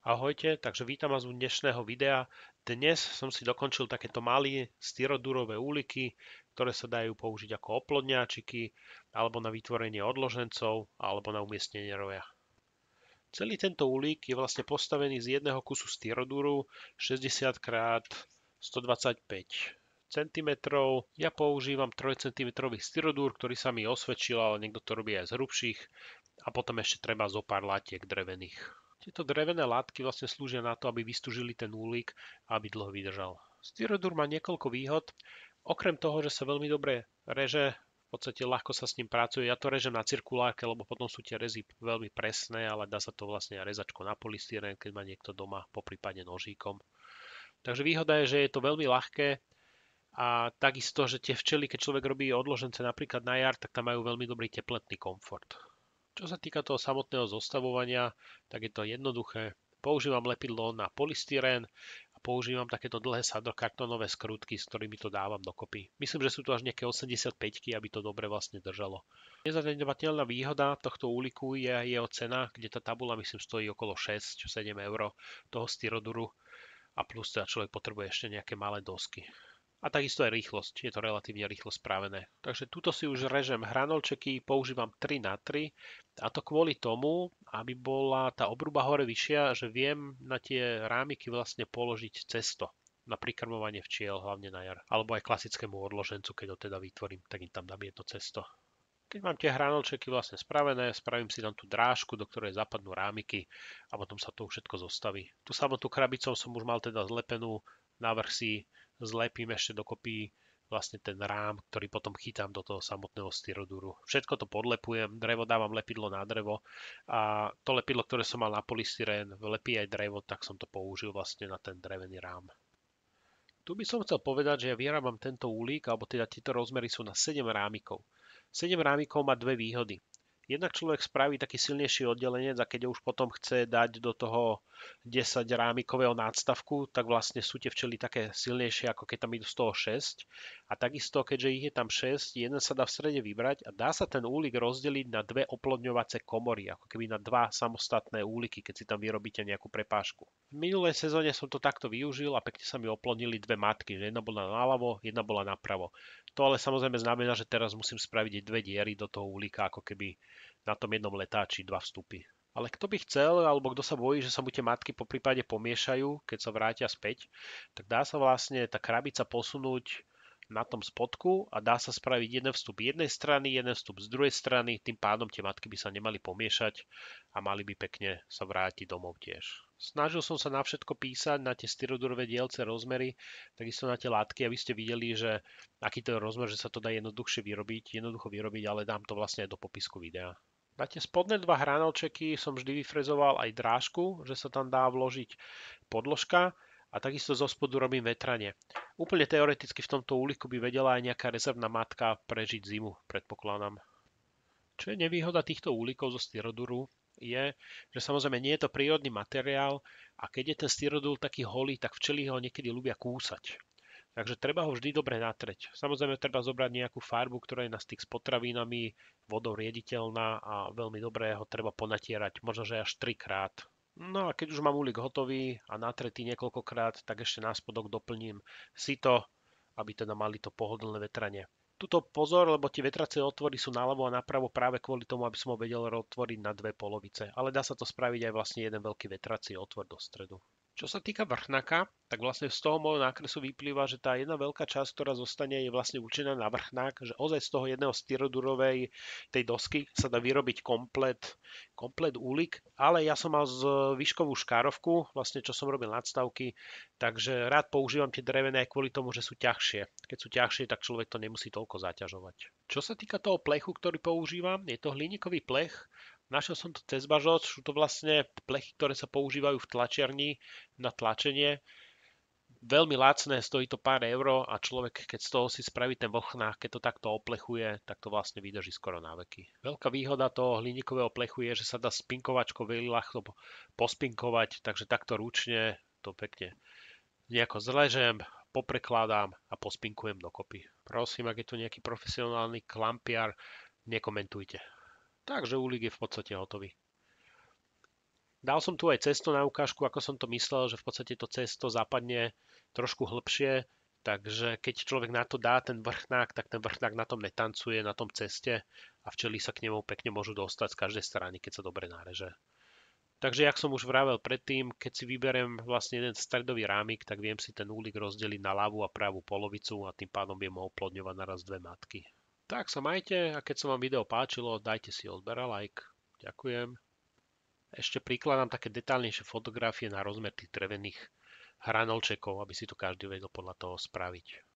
Ahojte, takže vítam vás u dnešného videa. Dnes som si dokončil takéto malé styrodurové úliky, ktoré sa dajú použiť ako oplodňáčiky, alebo na vytvorenie odložencov, alebo na umiestnenie roja. Celý tento úlik je vlastne postavený z jedného kusu styroduru 60x 125 cm. Ja používam 3 cm styrodúr, ktorý sa mi osvedčil, ale niekto to robí aj z hrubších. A potom ešte treba zo pár latiek drevených. Tieto drevené látky vlastne slúžia na to, aby vystúžili ten úlik a aby dlho vydržal. Styrodur má niekoľko výhod. Okrem toho, že sa veľmi dobre reže, v podstate ľahko sa s ním pracuje. Ja to režem na cirkulárke, lebo potom sú tie rezy veľmi presné, ale dá sa to vlastne aj rezačko na polystyrén, keď má niekto doma, poprípade nožíkom. Takže výhoda je, že je to veľmi ľahké a takisto, že tie včely, keď človek robí odložence napríklad na jar, tak tam majú veľmi dobrý tepletný komfort. Čo sa týka toho samotného zostavovania, tak je to jednoduché. Používam lepidlo na polystyrén a používam takéto dlhé sadokartónové skrutky, s ktorými to dávam dokopy. Myslím, že sú to až nejaké 85, aby to dobre vlastne držalo. Nezanedbateľná výhoda tohto úliku je jeho cena, kde tá tabula myslím stojí okolo 6-7 eur toho styroduru a plus teda človek potrebuje ešte nejaké malé dosky. A takisto aj rýchlosť, je to relatívne rýchlo spravené. Takže tuto si už režem hranolčeky, používam 3x3 a to kvôli tomu, aby bola tá obruba hore vyššia, že viem na tie rámiky vlastne položiť cesto na prikrmovanie včiel, hlavne na jar. Alebo aj klasickému odložencu, keď ho teda vytvorím, tak im tam dám jedno cesto. Keď mám tie hranolčeky vlastne spravené, spravím si tam tú drážku, do ktorej zapadnú rámiky a potom sa to všetko zostaví. Tu samotnú krabicou som už mal teda zlepenú, navrch si zlepím ešte dokopy vlastne ten rám, ktorý potom chytám do toho samotného styroduru. Všetko to podlepujem, drevo dávam lepidlo na drevo a to lepidlo, ktoré som mal na polystyrén, lepí aj drevo, tak som to použil vlastne na ten drevený rám. Tu by som chcel povedať, že ja vyrábam tento úlik, alebo teda tieto rozmery sú na 7 rámikov. 7 rámikov má dve výhody. Jednak človek spraví taký silnejší oddelenec a keď ho už potom chce dať do toho 10 rámikového nadstavku, tak vlastne sú tie včely také silnejšie, ako keď tam idú z toho 6. A takisto, keďže ich je tam 6, jeden sa dá v strede vybrať a dá sa ten úlik rozdeliť na dve oplodňovacie komory, ako keby na dva samostatné úliky, keď si tam vyrobíte nejakú prepážku. V minulej sezóne som to takto využil a pekne sa mi oplodnili dve matky, že jedna bola naľavo, jedna bola napravo. To ale samozrejme znamená, že teraz musím spraviť dve diery do toho úlika, ako keby na tom jednom letáči dva vstupy. Ale kto by chcel, alebo kto sa bojí, že sa mu tie matky po prípade pomiešajú, keď sa vrátia späť, tak dá sa vlastne tá krabica posunúť na tom spodku a dá sa spraviť jeden vstup jednej strany, jeden vstup z druhej strany, tým pádom tie matky by sa nemali pomiešať a mali by pekne sa vrátiť domov tiež. Snažil som sa na všetko písať, na tie styrodurové dielce rozmery, takisto na tie látky, aby ste videli, že aký to je rozmer, že sa to dá jednoducho vyrobiť, ale dám to vlastne aj do popisku videa. Na tie spodné dva hranolčeky som vždy vyfrezoval aj drážku, že sa tam dá vložiť podložka a takisto zo spodu robím vetranie. Úplne teoreticky v tomto úliku by vedela aj nejaká rezervná matka prežiť zimu, predpokladám. Čo je nevýhoda týchto úlikov zo styroduru je, že samozrejme nie je to prírodný materiál a keď je ten styrodúr taký holý, tak včely ho niekedy ľubia kúsať. Takže treba ho vždy dobre natreť. Samozrejme treba zobrať nejakú farbu, ktorá je na styk s potravinami, vodou riediteľná a veľmi dobre ho treba ponatierať, možno že až 3 krát. No a keď už mám úlik hotový a natretý niekoľkokrát, tak ešte na spodok doplním sito, aby teda mali to pohodlné vetranie. Tuto pozor, lebo tie vetracie otvory sú naľavo a napravo práve kvôli tomu, aby som ho vedel otvoriť na dve polovice. Ale dá sa to spraviť aj vlastne jeden veľký vetrací otvor do stredu. Čo sa týka vrchnaka, tak vlastne z toho môjho nákresu vyplýva, že tá jedna veľká časť, ktorá zostane, je vlastne určená na vrchnák, že ozaj z toho jedného styrodurovej tej dosky sa dá vyrobiť komplet úlik, ale ja som mal z výškovú škárovku, vlastne čo som robil nadstavky, takže rád používam tie drevené aj kvôli tomu, že sú ťažšie. Keď sú ťažšie, tak človek to nemusí toľko zaťažovať. Čo sa týka toho plechu, ktorý používam, je to hliníkový plech. Našiel som to cez Bažoc, sú to vlastne plechy, ktoré sa používajú v tlačiarni na tlačenie. Veľmi lacné, stojí to pár eur a človek, keď z toho si spraví ten vlchnák, keď to takto oplechuje, tak to vlastne vydrží skoro na veky. Veľká výhoda toho hliníkového plechu je, že sa dá spinkovačkou veľmi ľahko pospinkovať, takže takto ručne to pekne nejako zležem, poprekladám a pospinkujem dokopy. Prosím, ak je tu nejaký profesionálny klampiar, nekomentujte. Takže úlik je v podstate hotový. Dal som tu aj cesto na ukážku, ako som to myslel, že v podstate to cesto zapadne trošku hlbšie, takže keď človek na to dá ten vrchnák, tak ten vrchnák na tom netancuje, na tom ceste a včely sa k nemu pekne môžu dostať z každej strany, keď sa dobre náreže. Takže, jak som už vravel predtým, keď si vyberiem vlastne jeden stredový rámik, tak viem si ten úlik rozdeliť na ľavú a pravú polovicu a tým pádom viem ho oplodňovať naraz dve matky. Tak sa majte a keď sa vám video páčilo, dajte si odber a like. Ďakujem. Ešte prikladám také detálnejšie fotografie na rozmer tých drevených hranolčekov, aby si to každý vedel podľa toho spraviť.